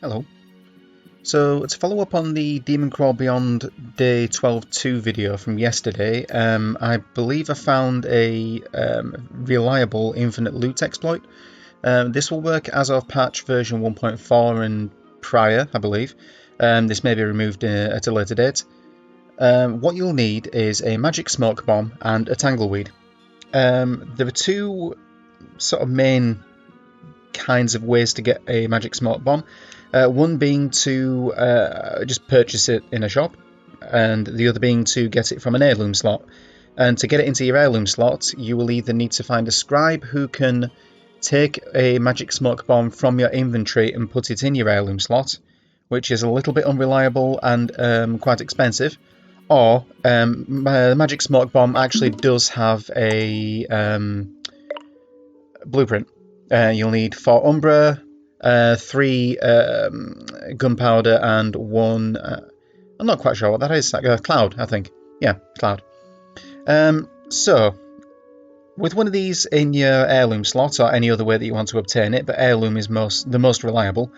Hello. So to follow up on the Demoncrawl Beyond Day 12.2 video from yesterday, I believe I found a reliable infinite loot exploit. This will work as of patch version 1.4 and prior, I believe. This may be removed at a later date. What you'll need is a magic smoke bomb and a tangleweed. There are two sort of main kinds of ways to get a magic smoke bomb. One being to just purchase it in a shop, and the other being to get it from an heirloom slot. And to get it into your heirloom slot, you will either need to find a scribe who can take a magic smoke bomb from your inventory and put it in your heirloom slot, which is a little bit unreliable and quite expensive, or magic smoke bomb actually does have a blueprint. You'll need 4 Umbra, 3 gunpowder, and 1. I'm not quite sure what that is. Cloud, I think. Yeah, cloud. So, with one of these in your heirloom slot, or any other way that you want to obtain it, but heirloom is the most reliable.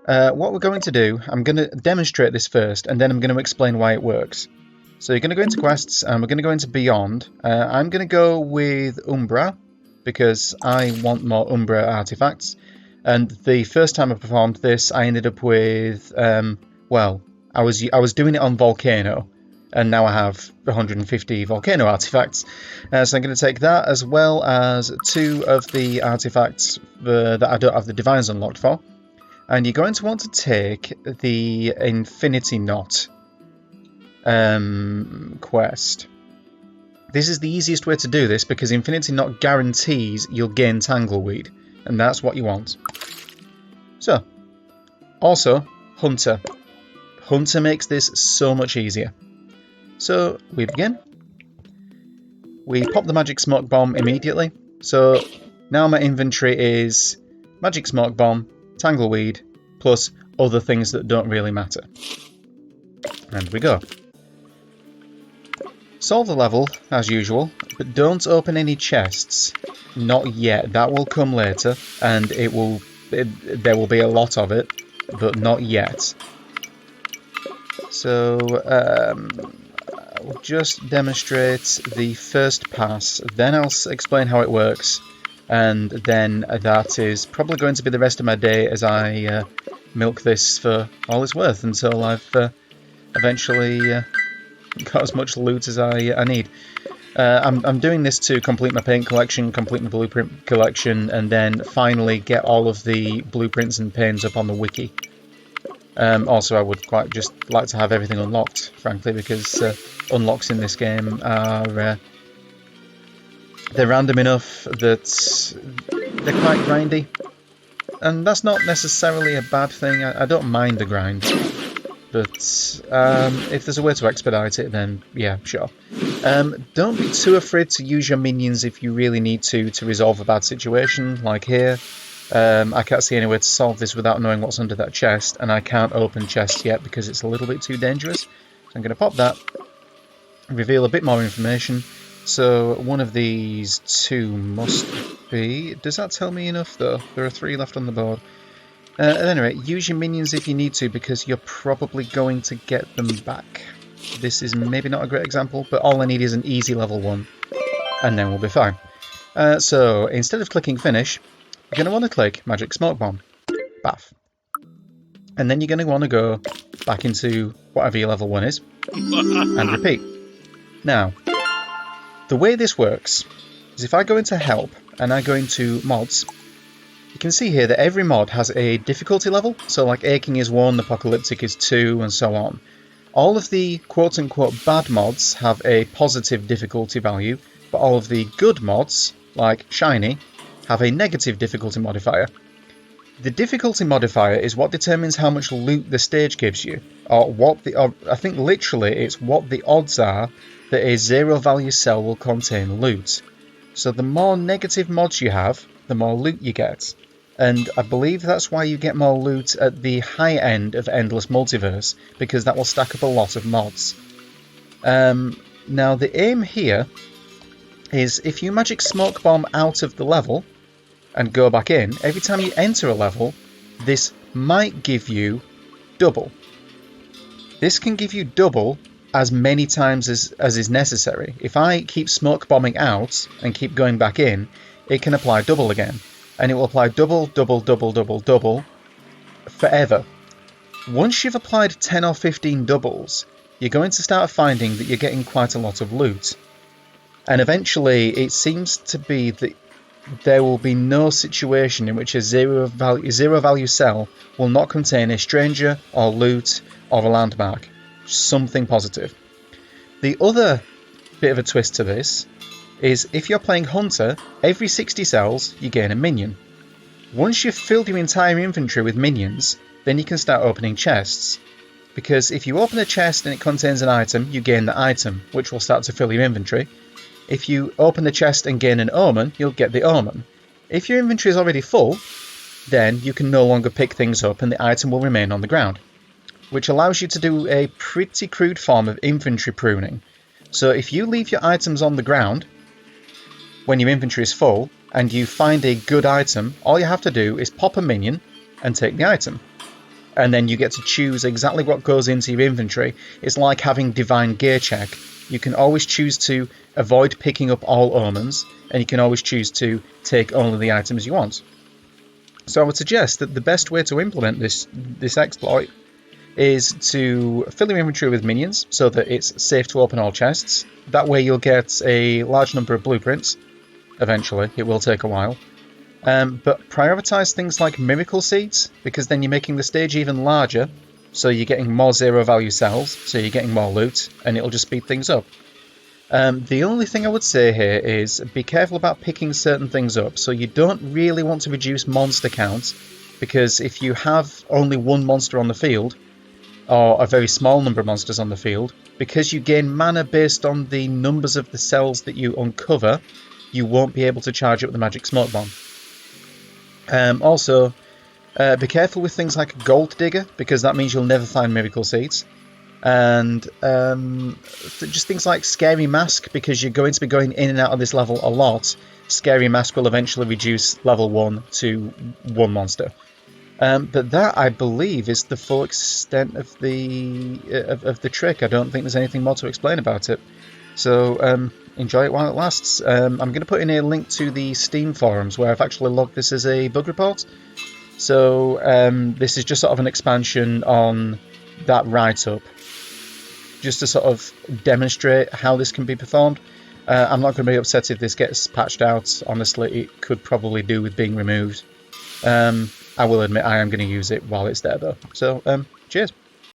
What we're going to do, I'm going to demonstrate this first, and then I'm going to explain why it works. So you're going to go into quests, and we're going to go into Beyond. I'm going to go with Umbra, because I want more Umbra artifacts. And the first time I performed this, I ended up with, well, I was doing it on Volcano, and now I have 150 Volcano artifacts. So I'm going to take that, as well as 2 of the artifacts that I don't have the Divines unlocked for. And you're going to want to take the Infinity Knot quest. This is the easiest way to do this, because Infinity Knot guarantees you'll gain Tangleweed, and that's what you want. So, also, Hunter. Hunter makes this so much easier. So, we begin. We pop the magic smoke bomb immediately. So, now my inventory is magic smoke bomb, Tangleweed, plus other things that don't really matter. And we go. Solve the level, as usual, but don't open any chests. Not yet. That will come later, and there will be a lot of it, but not yet. So, I'll just demonstrate the first pass, then I'll explain how it works, and then that is probably going to be the rest of my day as I milk this for all it's worth until I've eventually got as much loot as I need. I'm doing this to complete my paint collection, complete my blueprint collection, and then finally get all of the blueprints and paints up on the wiki. Also, I would quite just like to have everything unlocked, frankly, because unlocks in this game are they're random enough that they're quite grindy, and that's not necessarily a bad thing. I don't mind the grind. But if there's a way to expedite it, then yeah, sure. Don't be too afraid to use your minions if you really need to resolve a bad situation, like here. I can't see any way to solve this without knowing what's under that chest, and I can't open chests yet because it's a little bit too dangerous. So I'm going to pop that, reveal a bit more information. So one of these 2 must be... Does that tell me enough, though? There are 3 left on the board. Anyway, use your minions if you need to, because you're probably going to get them back. This is maybe not a great example, but all I need is an easy level 1, and then we'll be fine. So, instead of clicking finish, you're going to want to click Magic Smoke Bomb. Bath. And then you're going to want to go back into whatever your level 1 is, and repeat. Now, the way this works is if I go into Help, and I go into Mods, you can see here that every mod has a difficulty level, so like Aching is 1, Apocalyptic is 2, and so on. All of the quote-unquote bad mods have a positive difficulty value, but all of the good mods, like Shiny, have a negative difficulty modifier. The difficulty modifier is what determines how much loot the stage gives you, or I think literally it's what the odds are that a 0 value cell will contain loot. So the more negative mods you have, the more loot you get. And I believe that's why you get more loot at the high end of Endless Multiverse, because that will stack up a lot of mods. Now the aim here is if you magic smoke bomb out of the level and go back in, every time you enter a level, this might give you double. This can give you double as many times as is necessary. If I keep smoke bombing out and keep going back in, it can apply double again. And it will apply double, double, double, double, double forever. Once you've applied 10 or 15 doubles, you're going to start finding that you're getting quite a lot of loot. And eventually it seems to be that there will be no situation in which a zero value cell will not contain a stranger or loot or a landmark. Something positive. The other bit of a twist to this is if you're playing Hunter, every 60 cells you gain a minion. Once you've filled your entire inventory with minions, then you can start opening chests. Because if you open a chest and it contains an item, you gain the item, which will start to fill your inventory. If you open the chest and gain an omen, you'll get the omen. If your inventory is already full, then you can no longer pick things up and the item will remain on the ground, which allows you to do a pretty crude form of inventory pruning. So if you leave your items on the ground when your inventory is full and you find a good item, all you have to do is pop a minion and take the item. And then you get to choose exactly what goes into your inventory. It's like having Divine Gear Check. You can always choose to avoid picking up all omens, and you can always choose to take only the items you want. So I would suggest that the best way to implement this exploit is to fill your inventory with minions so that it's safe to open all chests. That way you'll get a large number of blueprints. Eventually, it will take a while. But prioritise things like miracle seeds, because then you're making the stage even larger, so you're getting more zero value cells, so you're getting more loot, and it'll just speed things up. The only thing I would say here is be careful about picking certain things up. So you don't really want to reduce monster count, because if you have only one monster on the field, or a very small number of monsters on the field, because you gain mana based on the numbers of the cells that you uncover, you won't be able to charge up the magic smoke bomb. Also, be careful with things like Gold Digger, because that means you'll never find miracle seeds. And just things like Scary Mask, because you're going to be going in and out of this level a lot. Scary Mask will eventually reduce level 1 to 1 monster. But that, I believe, is the full extent of the trick. I don't think there's anything more to explain about it. So enjoy it while it lasts. I'm going to put in a link to the Steam forums where I've actually logged this as a bug report. So this is just sort of an expansion on that write-up, just to sort of demonstrate how this can be performed. I'm not going to be upset if this gets patched out. Honestly, it could probably do with being removed. I will admit I am going to use it while it's there though. So cheers.